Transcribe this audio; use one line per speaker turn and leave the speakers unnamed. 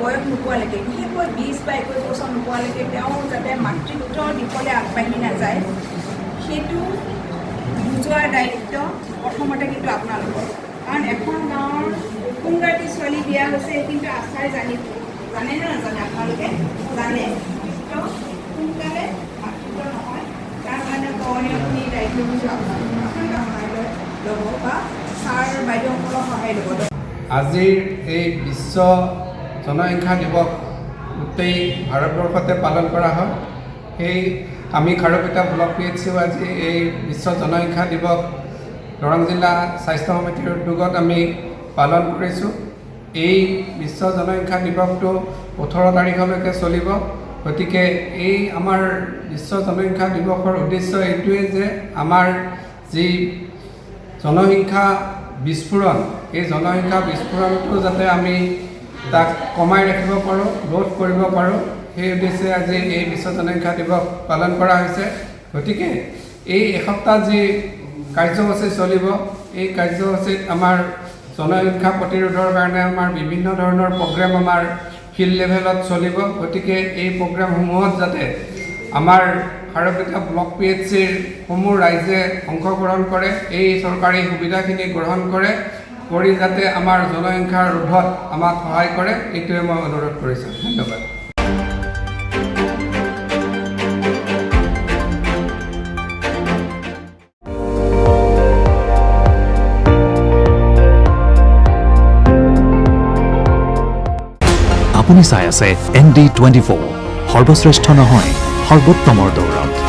বয়স নোপোৱালৈকে বিশেষকৈ 20 বা 21 বছৰ নোপোৱালৈকে তেওঁ যাতে মাতৃত্বৰ দিশলৈ আগবাঢ়ি নাযায় সেইটো বুজোৱাৰ দায়িত্ব প্ৰথমতে কিন্তু আপোনালোকৰ। কাৰণ এখন গাঁৱৰ কোনগৰাকী ছোৱালী বিয়া হৈছে কিন্তু আশাই জানে নে নাজানে? আপোনালোকে জানে সোনকালে মাতৃত্ব নহয়, তাৰ কাৰণে কৰণীয়খিনি দায়িত্ব কিন্তু আপোনালোকে সহায় ল'ব বা ছাৰ বাইদেউসকলৰ সহায় ল'ব।
আজিৰ এই বিশ্ব জনসংখ্যা দিৱস গোটেই ভাৰতবৰ্ষতে পালন কৰা হয়। সেই আমি খাৰুপেটা ব্লক PHCও আজি এই বিশ্ব জনসংখ্যা দিৱস দৰং জিলা স্বাস্থ্য সমিতিৰ উদ্যোগত আমি পালন কৰিছোঁ। এই বিশ্ব জনসংখ্যা দিৱসটো 18 তাৰিখলৈকে চলিব। গতিকে এই আমাৰ বিশ্ব জনসংখ্যা দিৱসৰ উদ্দেশ্য এইটোৱে যে আমাৰ যি জনসংখ্যা বিস্ফোৰণ, এই জনসংখ্যা বিস্ফোৰণটো যাতে আমি তাক কমাই ৰাখিব পাৰোঁ, ৰোধ কৰিব পাৰোঁ, সেই উদ্দেশ্যে আজি এই বিশ্ব জনসংখ্যা দিৱস পালন কৰা হৈছে। গতিকে এই এসপ্তাহ যি কাৰ্যসূচী চলিব, এই কাৰ্যসূচীত আমাৰ জনসংখ্যা প্ৰতিৰোধৰ কাৰণে আমাৰ বিভিন্ন ধৰণৰ প্ৰগ্ৰেম আমাৰ ফিল্ড লেভেলত চলিব। গতিকে এই প্ৰগ্ৰেমসমূহত যাতে আমাৰ খাৰুপেটা ব্লক PHCৰ সমূহ ৰাইজে অংশগ্ৰহণ কৰে, এই চৰকাৰী সুবিধাখিনি গ্ৰহণ কৰি যাতে আমাৰ জনসংখ্যা ৰোধত আমাক সহায় কৰে, এইটোৱে মই অনুৰোধ কৰিছোঁ। ধন্যবাদ।
আপুনি চাই আছে ND24, সৰ্বশ্ৰেষ্ঠ নহয় সৰ্বোত্তমৰ দৌৰত।